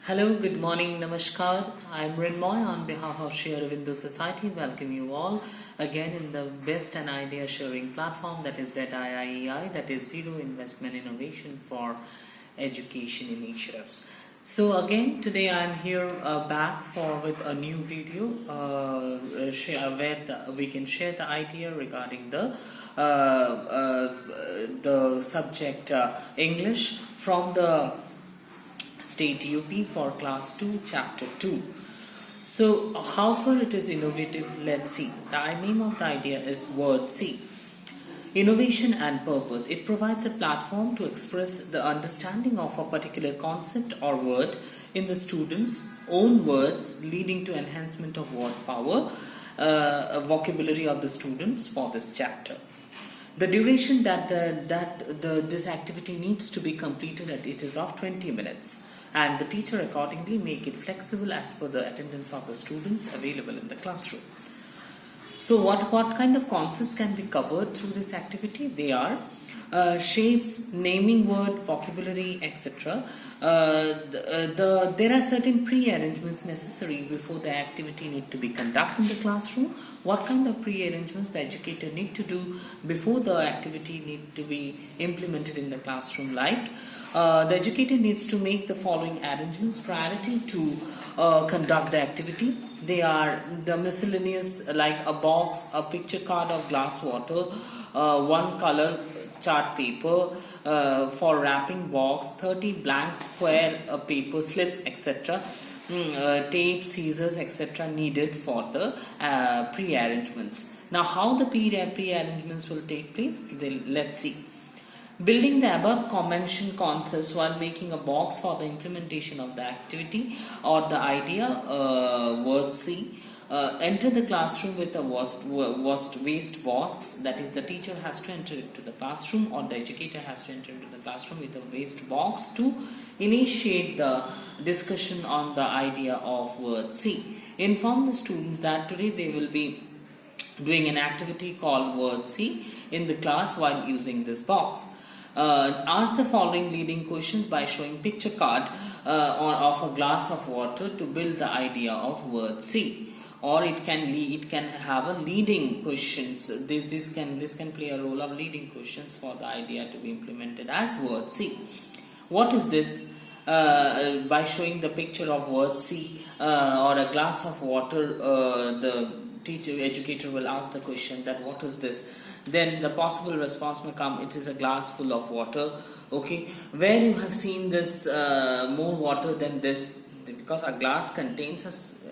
Hello, good morning, namaskar. I'm Rinmoy on behalf of Share Window Society. Welcome you all again in the best and idea sharing platform, that is ZIIEI, that is Zero Investment Innovation for Education Initiatives. So again today I'm here back for with a new video where we can share the idea regarding the subject English from the State UP for class 2 chapter 2. So how far it is innovative, let's see. The name of the idea is Word C. Innovation and purpose. It provides a platform to express the understanding of a particular concept or word in the students' own words, leading to enhancement of word power, vocabulary of the students for this chapter. The duration that this activity needs to be completed at it is of 20 minutes, and the teacher accordingly make it flexible as per the attendance of the students available in the classroom. So what kind of concepts can be covered through this activity? They are shapes, naming word, vocabulary, etc. There are certain pre-arrangements necessary before the activity need to be conducted in the classroom. What kind of pre-arrangements the educator need to do before the activity need to be implemented in the classroom? Like the educator needs to make the following arrangements priority to conduct the activity. They are the miscellaneous, like a box, a picture card of glass water, one color chart paper for wrapping box, 30 blank square paper slips, etc. Tape, scissors, etc. needed for the pre-arrangements. Now how the pre-arrangements will take place, let's see. Building the above mentioned concepts while making a box for the implementation of the activity or the idea, word C. Enter the classroom with a waste box, that is the teacher has to enter into the classroom or the educator has to enter into the classroom with a waste box to initiate the discussion on the idea of word C. Inform the students that today they will be doing an activity called word C in the class while using this box. Ask the following leading questions by showing picture card of a glass of water to build the idea of word C. Or it can have a leading questions. This can play a role of leading questions for the idea to be implemented as word C. What is this? By showing the picture of word C or a glass of water, the educator will ask the question that what is this? Then the possible response may come, it is a glass full of water. Okay, where you have seen this more water than this, because a glass contains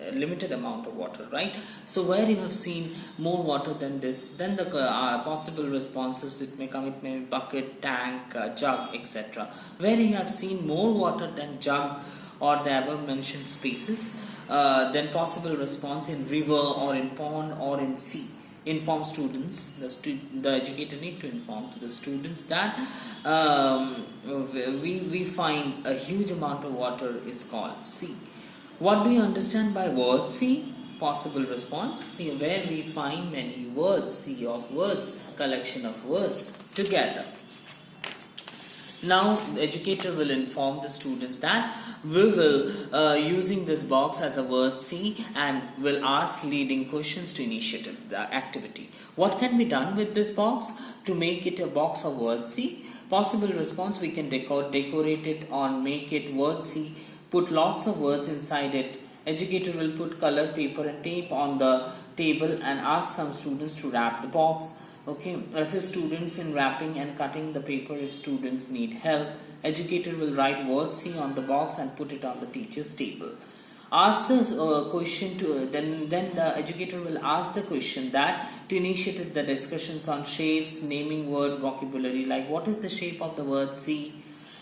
a limited amount of water, right? So where you have seen more water than this, then the possible responses, it may be bucket, tank, jug, etc. Where you have seen more water than jug or the above mentioned spaces, then possible response in river or in pond or in sea. Inform students, the educator need to inform to the students that we find a huge amount of water is called sea. What do you understand by word sea? Possible response, where we find many words, sea of words, collection of words together. Now the educator will inform the students that we will using this box as a word C and will ask leading questions to initiate the activity. What can be done with this box to make it a box of word C? Possible response, we can decorate it or make it word C, put lots of words inside it. Educator will put color paper and tape on the table and ask some students to wrap the box. Okay, assist students in wrapping and cutting the paper if students need help. Educator will write word C on the box and put it on the teacher's table. Ask the question to then the educator will ask the question that to initiate the discussions on shapes, naming word, vocabulary, like what is the shape of the word C.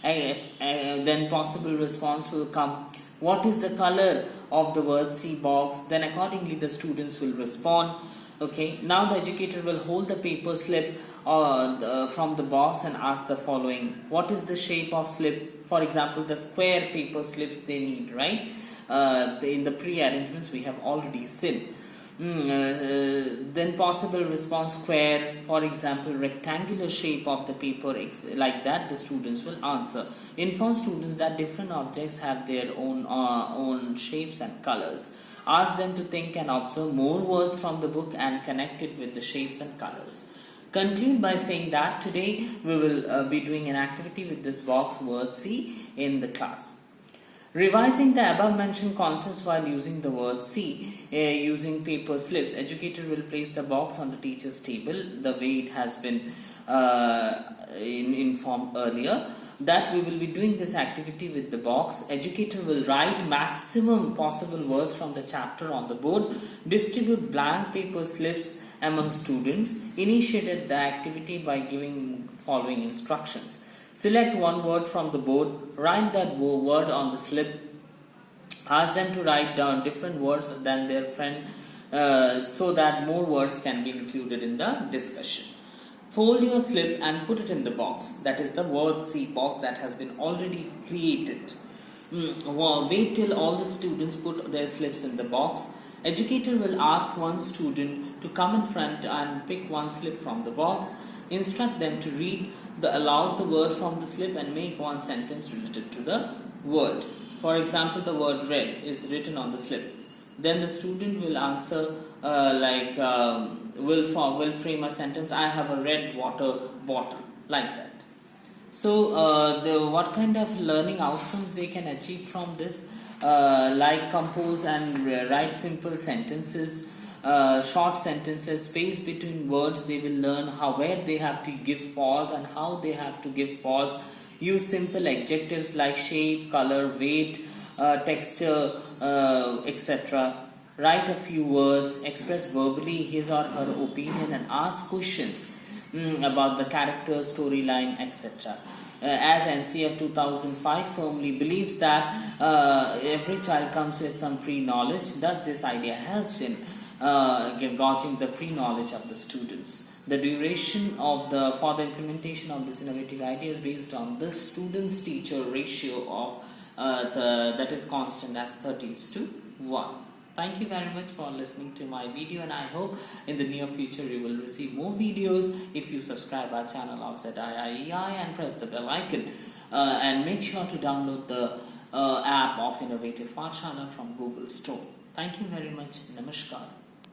Then possible response will come, what is the color of the word C box. Then accordingly the students will respond. Okay, now the educator will hold the paper slip from the box and ask the following, what is the shape of slip? For example, the square paper slips they need, right? In the pre-arrangements we have already seen. Then possible response square, for example, rectangular shape of the paper, like that the students will answer. Inform students that different objects have their own shapes and colors. Ask them to think and observe more words from the book and connect it with the shapes and colors. Conclude by saying that today we will be doing an activity with this box word see in the class. Revising the above mentioned concepts while using the word see using paper slips. Educator will place the box on the teacher's table the way it has been informed earlier, that we will be doing this activity with the box. Educator will write maximum possible words from the chapter on the board, distribute blank paper slips among students, initiated the activity by giving following instructions. Select one word from the board, write that word on the slip, ask them to write down different words than their friend so that more words can be included in the discussion. Fold your slip and put it in the box, that is the word see box that has been already created. Wait till all the students put their slips in the box. Educator will ask one student to come in front and pick one slip from the box. Instruct them to read aloud the word from the slip and make one sentence related to the word. For example, the word red is written on the slip. Then the student will answer will frame a sentence, I have a red water bottle, like that. So what kind of learning outcomes they can achieve from this, like compose and write simple sentences, short sentences, space between words. They will learn where they have to give pause and how they have to give pause. Use simple adjectives like shape, color, weight, texture, etc. Write a few words, express verbally his or her opinion and ask questions about the character, storyline, etc. As NCF 2005 firmly believes that every child comes with some pre-knowledge, thus this idea helps in gauging the pre-knowledge of the students. The duration for the implementation of this innovative idea is based on the students-teacher ratio of that is constant as 30:1. Thank you very much for listening to my video, and I hope in the near future you will receive more videos if you subscribe our channel outside IIEI and press the bell icon, and make sure to download the app of Innovative Pathshala from Google Store. Thank you very much. Namaskar.